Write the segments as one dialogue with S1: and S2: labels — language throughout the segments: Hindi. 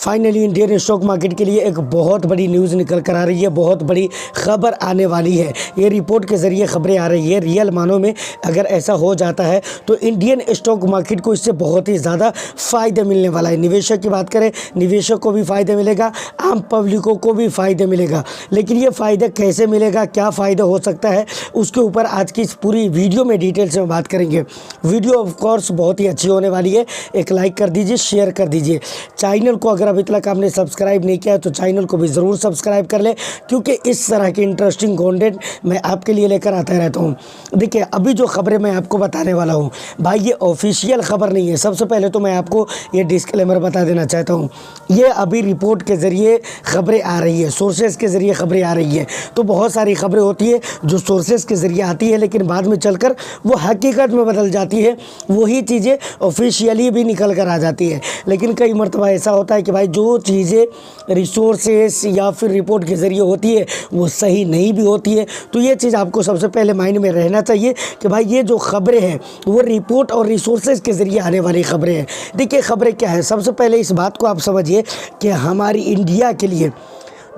S1: फाइनली इंडियन स्टॉक मार्केट के लिए एक बहुत बड़ी न्यूज़ निकल कर आ रही है, बहुत बड़ी खबर आने वाली है। ये रिपोर्ट के ज़रिए खबरें आ रही है। रियल मानों में अगर ऐसा हो जाता है तो इंडियन स्टॉक मार्केट को इससे बहुत ही ज़्यादा फ़ायदे मिलने वाला है। निवेशक की बात करें, निवेशक को भी फ़ायदे मिलेगा, आम पब्लिकों को भी फ़ायदे मिलेगा। लेकिन ये फ़ायदे कैसे मिलेगा, क्या फ़ायदा हो सकता है, उसके ऊपर आज की इस पूरी वीडियो में डिटेल से बात करेंगे। वीडियो ऑफ कोर्स बहुत ही अच्छी होने वाली है। एक लाइक कर दीजिए, शेयर कर दीजिए। चैनल को अगर अभी तक आपने सब्सक्राइब नहीं किया है तो चैनल को भी ज़रूर सब्सक्राइब कर ले, क्योंकि इस तरह के इंटरेस्टिंग कंटेंट मैं आपके लिए लेकर आता रहता हूँ। देखिए, अभी जो खबरें मैं आपको बताने वाला हूँ भाई, ये ऑफिशियल खबर नहीं है। सबसे पहले तो मैं आपको ये डिस्क्लेमर बता देना चाहता हूँ, ये अभी रिपोर्ट के ज़रिए खबरें आ रही है, सोर्सेज के ज़रिए खबरें आ रही है। तो बहुत सारी खबरें होती है जो सोर्सेज के ज़रिए आती है, लेकिन बाद में चलकर वो हकीकत में बदल जाती है। वही चीज़ें ऑफिशियली भी निकल कर आ जाती है। लेकिन कई मरतबा ऐसा होता है कि भाई जो चीज़ें रिसोर्सेस या फिर रिपोर्ट के ज़रिए होती है वो सही नहीं भी होती है। तो ये चीज़ आपको सबसे पहले माइंड में रहना चाहिए कि भाई ये जो खबरें हैं वो रिपोर्ट और रिसोर्सेज के ज़रिए आने वाली खबरें हैं। देखिए, खबरें क्या है, सबसे पहले इस बात को आप समझिए कि हमारी इंडिया के लिए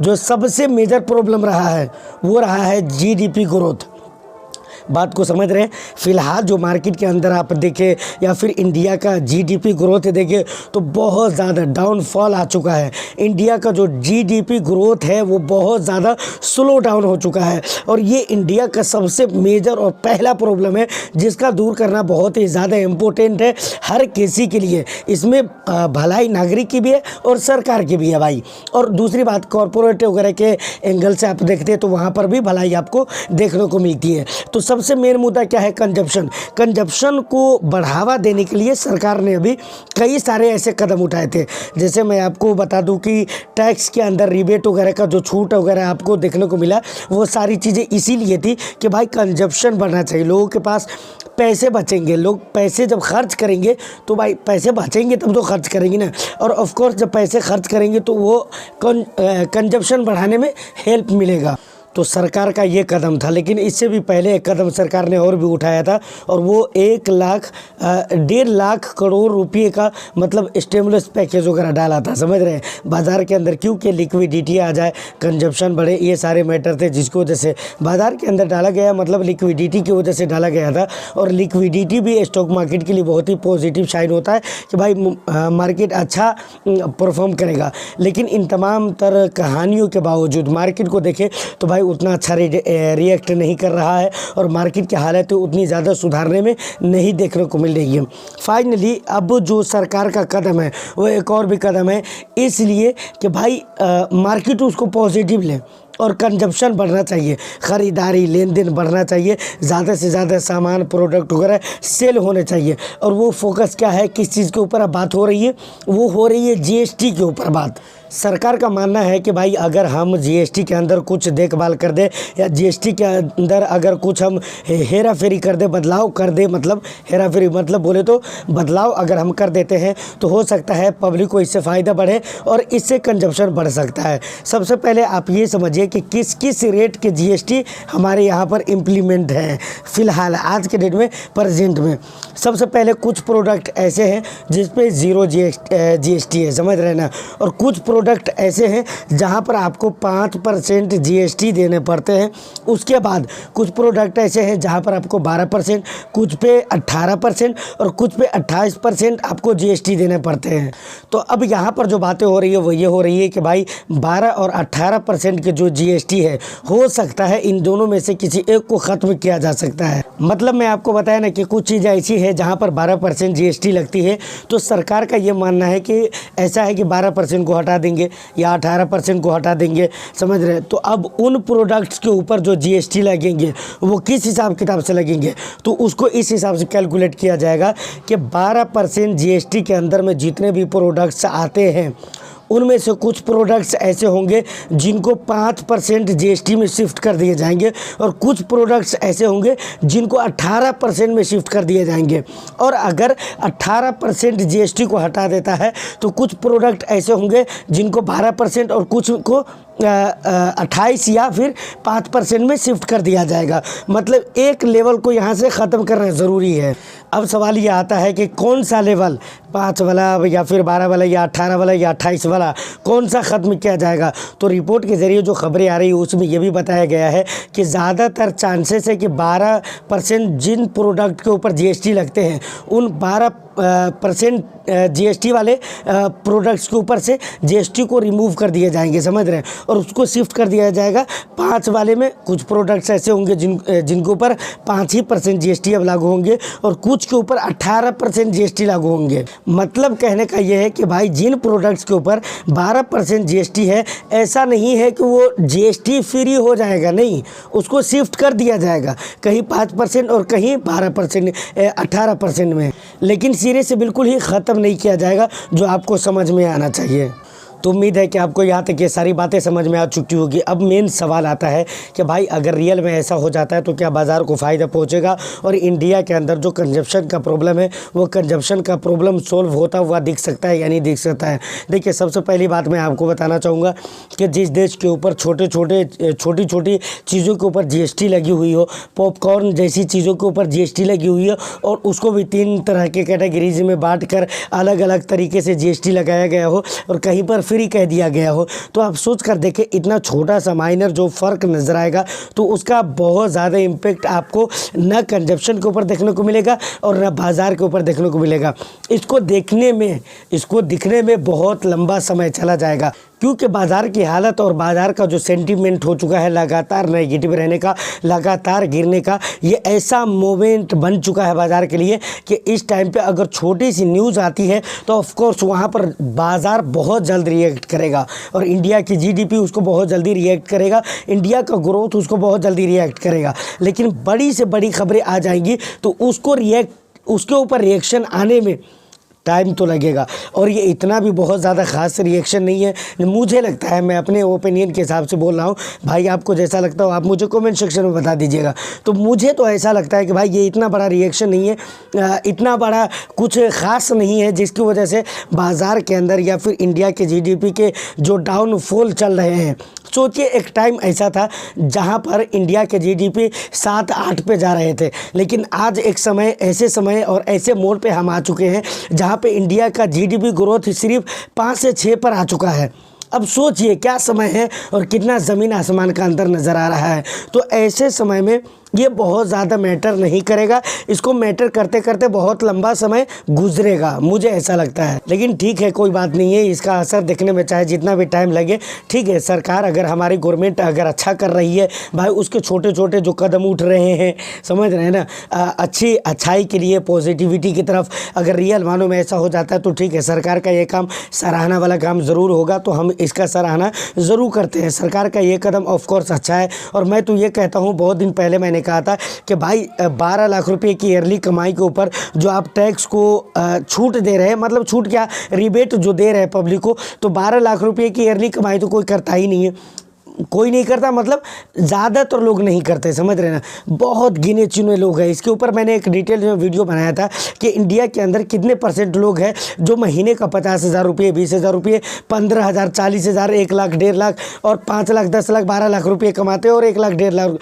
S1: जो सबसे मेजर प्रॉब्लम रहा है वो रहा है जीडीपी ग्रोथ। बात को समझ रहे हैं। फ़िलहाल जो मार्केट के अंदर आप देखें या फिर इंडिया का जीडीपी ग्रोथ देखें तो बहुत ज़्यादा डाउनफॉल आ चुका है। इंडिया का जो जीडीपी ग्रोथ है वो बहुत ज़्यादा स्लो डाउन हो चुका है, और ये इंडिया का सबसे मेजर और पहला प्रॉब्लम है जिसका दूर करना बहुत ही ज़्यादा इम्पोर्टेंट है हर किसी के लिए। इसमें भलाई नागरिक की भी है और सरकार की भी है भाई। और दूसरी बात, कॉरपोरेट वगैरह के एंगल से आप देखते हैं तो वहाँ पर भी भलाई आपको देखने को मिलती है। तो सबसे मेन मुद्दा क्या है, कंजप्शन को बढ़ावा देने के लिए सरकार ने अभी कई सारे ऐसे कदम उठाए थे। जैसे मैं आपको बता दूं कि टैक्स के अंदर रिबेट वगैरह का जो छूट वगैरह आपको देखने को मिला, वो सारी चीज़ें इसीलिए थी कि भाई कंजप्शन बढ़ना चाहिए, लोगों के पास पैसे बचेंगे। लोग पैसे जब खर्च करेंगे तो भाई पैसे बचेंगे तब तो खर्च करेंगे ना, और ऑफ कोर्स जब पैसे खर्च करेंगे तो वो कंजप्शन बढ़ाने में हेल्प मिलेगा। तो सरकार का ये कदम था। लेकिन इससे भी पहले एक कदम सरकार ने और भी उठाया था, और वो 1 लाख करोड़ रुपये का मतलब स्टिमुलस पैकेज वगैरह डाला था, समझ रहे हैं, बाज़ार के अंदर, क्योंकि लिक्विडिटी आ जाए, कंजप्शन बढ़े, ये सारे मैटर थे जिसकी वजह से बाज़ार के अंदर डाला गया। मतलब लिक्विडिटी की वजह से डाला गया था, और लिक्विडिटी भी स्टॉक मार्केट के लिए बहुत ही पॉजिटिव साइन होता है कि भाई मार्केट अच्छा परफॉर्म करेगा। लेकिन इन तमाम तरह कहानियों के बावजूद मार्केट को देखें तो भाई उतना अच्छा रिएक्ट नहीं कर रहा है, और मार्केट की हालत उतनी ज़्यादा सुधारने में नहीं देखने को मिल रही है। फाइनली अब जो सरकार का कदम है वो एक और भी कदम है, इसलिए कि भाई मार्केट उसको पॉजिटिव ले और कंजप्शन बढ़ना चाहिए, ख़रीदारी लेन देन बढ़ना चाहिए, ज़्यादा से ज़्यादा सामान प्रोडक्ट वगैरह सेल होने चाहिए। और वो फोकस क्या है, किस चीज़ के ऊपर अब बात हो रही है, वो हो रही है जीएसटी के ऊपर बात। सरकार का मानना है कि भाई अगर हम जीएसटी के अंदर कुछ देखभाल कर दे, या जीएसटी के अंदर अगर कुछ हम हेरा फेरी कर दे, बदलाव कर दे, मतलब हेरा फेरी मतलब बोले तो बदलाव अगर हम कर देते हैं तो हो सकता है पब्लिक को इससे फ़ायदा बढ़े और इससे कंजप्शन बढ़ सकता है। सबसे पहले आप ये समझिए कि किस किस रेट के जीएसटी हमारे यहाँ पर इम्प्लीमेंट है फ़िलहाल आज के डेट में, प्रेजेंट में। सबसे पहले कुछ प्रोडक्ट ऐसे हैं जिस पे 0 जीएसटी है, समझ रहे ना, और कुछ प्रोडक्ट ऐसे हैं जहां पर आपको 5% जीएसटी देने पड़ते हैं। उसके बाद कुछ प्रोडक्ट ऐसे हैं जहां पर आपको 12%, कुछ पे 18% और कुछ पे 28% आपको जीएसटी देने पड़ते हैं। तो अब यहां पर जो बातें हो रही है वो ये हो रही है कि भाई 12 और 18% के जो जीएसटी है, हो सकता है इन दोनों में से किसी एक को ख़त्म किया जा सकता है। मतलब मैं आपको बताया ना कि कुछ चीज़ें ऐसी है जहाँ पर 12% जीएसटी लगती है, तो सरकार का ये मानना है कि ऐसा है कि 12% को हटा देंगे या 18% को हटा देंगे, समझ रहे हैं। तो अब उन प्रोडक्ट्स के ऊपर जो जीएसटी लगेंगे वो किस हिसाब किताब से लगेंगे, तो उसको इस हिसाब से कैलकुलेट किया जाएगा कि 12% जीएसटी के अंदर में जितने भी प्रोडक्ट्स आते हैं उनमें से कुछ प्रोडक्ट्स ऐसे होंगे जिनको 5% जीएसटी में शिफ्ट कर दिए जाएंगे, और कुछ प्रोडक्ट्स ऐसे होंगे जिनको 18% में शिफ्ट कर दिए जाएंगे। और अगर 18% जीएसटी को हटा देता है तो कुछ प्रोडक्ट ऐसे होंगे जिनको 12% और कुछ को 28 या फिर 5% में शिफ्ट कर दिया जाएगा। मतलब एक लेवल को यहाँ से ख़त्म करना ज़रूरी है। अब सवाल ये आता है कि कौन सा लेवल 5 वाला या फिर 12 वाला या 18 वाला या 28 वाला कौन सा ख़त्म किया जाएगा। तो रिपोर्ट के ज़रिए जो खबरें आ रही है उसमें ये भी बताया गया है कि ज़्यादातर चांसेस है कि 12% जिन प्रोडक्ट के ऊपर जीएसटी लगते हैं उन 12% जीएसटी वाले प्रोडक्ट्स के ऊपर से जीएसटी को रिमूव कर दिए जाएंगे, समझ रहे हैं, और उसको शिफ्ट कर दिया जाएगा 5 वाले में। कुछ प्रोडक्ट्स ऐसे होंगे जिनके ऊपर 5% जीएसटी अब लागू होंगे और कुछ के ऊपर 18% जीएसटी लागू होंगे। मतलब कहने का यह है कि भाई जिन प्रोडक्ट्स के ऊपर 12% जीएसटी है, ऐसा नहीं है कि वो जीएसटी फ्री हो जाएगा, नहीं, उसको शिफ्ट कर दिया जाएगा कहीं 5% और कहीं 12% 18% में, लेकिन सिरे से बिल्कुल ही ख़त्म नहीं किया जाएगा, जो आपको समझ में आना चाहिए। तो उम्मीद है कि आपको यहाँ तक ये सारी बातें समझ में आ चुकी होगी। अब मेन सवाल आता है कि भाई अगर रियल में ऐसा हो जाता है तो क्या बाज़ार को फ़ायदा पहुँचेगा और इंडिया के अंदर जो कंजप्शन का प्रॉब्लम है वो कंजप्शन का प्रॉब्लम सोल्व होता हुआ दिख सकता है या नहीं दिख सकता है। देखिए, सबसे पहली बात मैं आपको बताना चाहूँगा कि जिस देश के ऊपर छोटी छोटी चीज़ों के ऊपर जीएसटी लगी हुई हो, पॉपकॉर्न जैसी चीज़ों के ऊपर जीएसटी लगी हुई है और उसको भी 3 तरह के कैटेगरीज में बाँट कर अलग अलग तरीके से जीएसटी लगाया गया हो और कहीं पर फ्री कह दिया गया हो, तो आप सोच कर देखें इतना छोटा सा माइनर जो फ़र्क नज़र आएगा तो उसका बहुत ज़्यादा इम्पेक्ट आपको न कंजप्शन के ऊपर देखने को मिलेगा और न बाज़ार के ऊपर देखने को मिलेगा। इसको दिखने में बहुत लंबा समय चला जाएगा, क्योंकि बाज़ार की हालत और बाज़ार का जो सेंटीमेंट हो चुका है लगातार नेगेटिव रहने का, लगातार गिरने का, ये ऐसा मोमेंट बन चुका है बाज़ार के लिए कि इस टाइम पे अगर छोटी सी न्यूज़ आती है तो ऑफ कोर्स वहाँ पर बाज़ार बहुत जल्द रिएक्ट करेगा और इंडिया की जीडीपी उसको बहुत जल्दी रिएक्ट करेगा, इंडिया का ग्रोथ उसको बहुत जल्दी रिएक्ट करेगा। लेकिन बड़ी से बड़ी खबरें आ जाएंगी तो उसके ऊपर रिएक्शन आने में टाइम तो लगेगा और ये इतना भी बहुत ज़्यादा ख़ास रिएक्शन नहीं है, मुझे लगता है। मैं अपने ओपिनियन के हिसाब से बोल रहा हूँ, भाई आपको जैसा लगता हो आप मुझे कमेंट सेक्शन में बता दीजिएगा। तो मुझे तो ऐसा लगता है कि भाई ये इतना बड़ा रिएक्शन नहीं है, इतना बड़ा कुछ ख़ास नहीं है जिसकी वजह से बाज़ार के अंदर या फिर इंडिया के जीडीपी के जो डाउनफॉल चल रहे हैं। सोचिए, एक टाइम ऐसा था जहां पर इंडिया के जीडीपी 7-8 पे जा रहे थे, लेकिन आज एक ऐसे समय और ऐसे मोड़ पे हम आ चुके हैं जहां पे इंडिया का जीडीपी ग्रोथ सिर्फ 5 से 6 पर आ चुका है। अब सोचिए क्या समय है और कितना ज़मीन आसमान का अंतर नज़र आ रहा है। तो ऐसे समय में ये बहुत ज़्यादा मैटर नहीं करेगा, इसको मैटर करते करते बहुत लंबा समय गुजरेगा, मुझे ऐसा लगता है। लेकिन ठीक है, कोई बात नहीं है, इसका असर देखने में चाहे जितना भी टाइम लगे, ठीक है। सरकार अगर हमारी गवर्नमेंट अगर अच्छा कर रही है भाई, उसके छोटे छोटे जो कदम उठ रहे हैं, समझ रहे हैं ना, अच्छाई के लिए, पॉजिटिविटी की तरफ अगर रियल मानों में ऐसा हो जाता है तो ठीक है, सरकार का ये काम सराहना वाला काम ज़रूर होगा, तो हम इसका सराहना ज़रूर करते हैं। सरकार का ये कदम ऑफकोर्स अच्छा है और मैं तो ये कहता हूँ, बहुत दिन पहले मैंने कहा था कि भाई 12 लाख रुपए की ईयरली कमाई के ऊपर जो आप टैक्स को छूट दे रहे हैं, मतलब छूट क्या, रिबेट जो दे रहे हैं पब्लिक को, तो 12 लाख रुपए की ईयरली कमाई तो कोई करता ही नहीं है, कोई नहीं करता, मतलब ज़्यादातर लोग नहीं करते, समझ रहे ना, बहुत गिने चुने लोग हैं। इसके ऊपर मैंने एक डिटेल में वीडियो बनाया था कि इंडिया के अंदर कितने % लोग हैं जो महीने का 50,000 रुपये, 20,000 रुपये, 15,000, 40,000, 1 लाख, 1.5 लाख और 5 लाख, 10 लाख, 12 लाख रुपये कमाते हैं और 1 लाख, 1.5 लाख,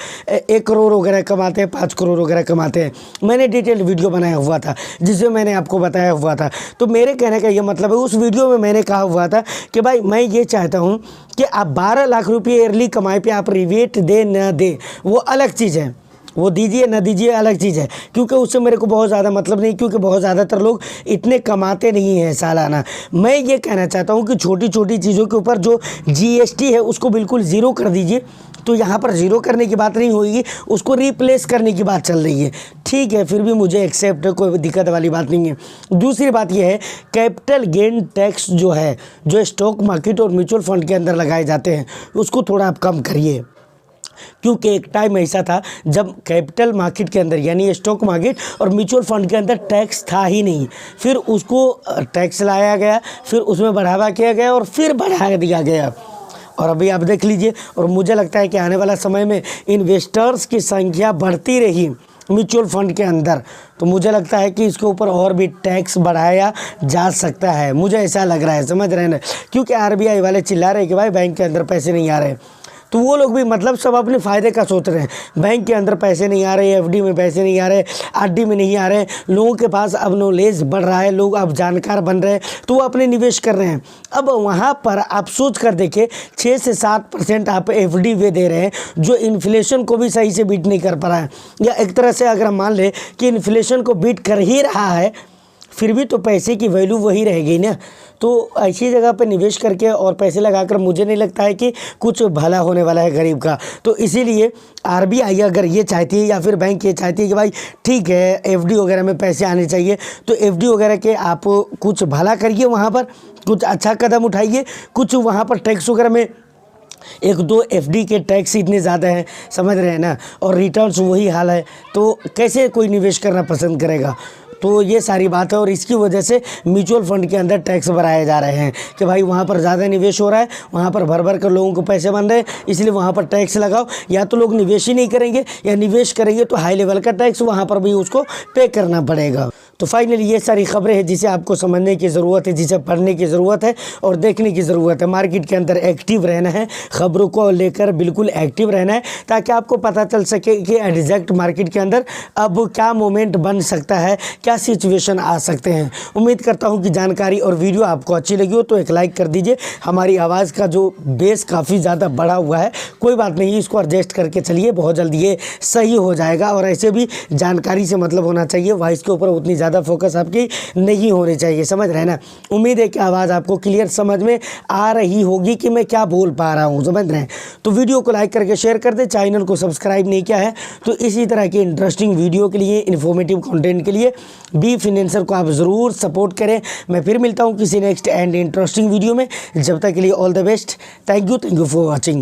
S1: 1 करोड़ वगैरह कमाते हैं, 5 करोड़ वगैरह कमाते हैं। मैंने डिटेल वीडियो बनाया हुआ था जिसमें मैंने आपको बताया हुआ था। तो मेरे कहने का ये मतलब है, उस वीडियो में मैंने कहा हुआ था कि भाई मैं ये चाहता हूँ कि आप 12 लाख रुपये ईयरली कमाई पे आप रिबेट दे न दे, वो अलग चीज़ है, वो दीजिए ना दीजिए अलग चीज़ है, क्योंकि उससे मेरे को बहुत ज़्यादा मतलब नहीं, क्योंकि बहुत ज़्यादातर लोग इतने कमाते नहीं हैं सालाना। मैं ये कहना चाहता हूँ कि छोटी छोटी चीज़ों के ऊपर जो जीएसटी है उसको बिल्कुल ज़ीरो कर दीजिए। तो यहाँ पर ज़ीरो करने की बात नहीं होगी, उसको रिप्लेस करने की बात चल रही है, ठीक है, फिर भी मुझे एक्सेप्ट है, कोई दिक्कत वाली बात नहीं है। दूसरी बात यह है, कैपिटल गेन टैक्स जो है, जो स्टॉक मार्केट और म्यूचुअल फंड के अंदर लगाए जाते हैं, उसको थोड़ा आप कम करिए, क्योंकि एक टाइम ऐसा था जब कैपिटल मार्केट के अंदर यानी स्टॉक मार्केट और म्यूचुअल फंड के अंदर टैक्स था ही नहीं, फिर उसको टैक्स लाया गया, फिर उसमें बढ़ावा किया गया और फिर बढ़ा दिया गया, और अभी आप देख लीजिए। और मुझे लगता है कि आने वाला समय में इन्वेस्टर्स की संख्या बढ़ती रही म्यूचुअल फंड के अंदर, तो मुझे लगता है कि इसके ऊपर और भी टैक्स बढ़ाया जा सकता है, मुझे ऐसा लग रहा है, समझ रहे हैं ना, क्योंकि आरबीआई वाले चिल्ला रहे हैं कि भाई बैंक के अंदर पैसे नहीं आ रहे। तो वो लोग भी मतलब सब अपने फ़ायदे का सोच रहे हैं। बैंक के अंदर पैसे नहीं आ रहे, एफडी में पैसे नहीं आ रहे, आरडी में नहीं आ रहे, लोगों के पास अब नॉलेज बढ़ रहा है, लोग अब जानकार बन रहे हैं, तो वो अपने निवेश कर रहे हैं। अब वहाँ पर आप सोच कर देखें 6 से 7% आप एफडी वे दे रहे हैं, जो इन्फ्लेशन को भी सही से बीट नहीं कर पा रहा है। या एक तरह से अगर हम मान लें कि इन्फ्लेशन को बीट कर ही रहा है, फिर भी तो पैसे की वैल्यू वही रहेगी ना। तो ऐसी जगह पे निवेश करके और पैसे लगाकर मुझे नहीं लगता है कि कुछ भला होने वाला है गरीब का। तो इसीलिए आरबीआई अगर ये चाहती है या फिर बैंक ये चाहती है कि भाई ठीक है एफडी वगैरह में पैसे आने चाहिए, तो एफडी वगैरह के आप कुछ भला करिए, वहाँ पर कुछ अच्छा कदम उठाइए। कुछ वहाँ पर टैक्स वगैरह में 1-2 एफडी के टैक्स इतने ज़्यादा हैं, समझ रहे हैं ना, और रिटर्न्स वही हाल है, तो कैसे कोई निवेश करना पसंद करेगा। तो ये सारी बात है और इसकी वजह से म्यूचुअल फंड के अंदर टैक्स भराए जा रहे हैं कि भाई वहाँ पर ज़्यादा निवेश हो रहा है, वहाँ पर भर भर कर लोगों को पैसे बन रहे हैं, इसलिए वहाँ पर टैक्स लगाओ। या तो लोग निवेश ही नहीं करेंगे या निवेश करेंगे तो हाई लेवल का टैक्स वहाँ पर भी उसको पे करना पड़ेगा। तो फाइनली ये सारी खबरें हैं जिसे आपको समझने की ज़रूरत है, जिसे पढ़ने की ज़रूरत है और देखने की ज़रूरत है। मार्केट के अंदर एक्टिव रहना है, खबरों को लेकर बिल्कुल एक्टिव रहना है, ताकि आपको पता चल सके कि एग्जैक्ट मार्केट के अंदर अब क्या मोमेंट बन सकता है, क्या सिचुएशन आ सकते हैं। उम्मीद करता हूँ कि जानकारी और वीडियो आपको अच्छी लगी हो तो एक लाइक कर दीजिए। हमारी आवाज़ का जो बेस काफ़ी ज़्यादा बढ़ा हुआ है, कोई बात नहीं, इसको एडजस्ट करके चलिए, बहुत जल्दी ये सही हो जाएगा। और ऐसे भी जानकारी से मतलब होना चाहिए, वॉइस के ऊपर उतनी ज़्यादा फोकस आपकी नहीं होनी चाहिए, समझ रहे हैं ना। उम्मीद है कि आवाज़ आपको क्लियर समझ में आ रही होगी कि मैं क्या बोल पा रहा हूँ, समझ रहे हैं। तो वीडियो को लाइक करके शेयर कर दें, चैनल को सब्सक्राइब नहीं किया है तो इसी तरह के इंटरेस्टिंग वीडियो के लिए, इन्फॉर्मेटिव कंटेंट के लिए बी फाइनेंसर को आप ज़रूर सपोर्ट करें। मैं फिर मिलता हूँ किसी नेक्स्ट एंड इंटरेस्टिंग वीडियो में, जब तक के लिए all the best. Thank you for watching.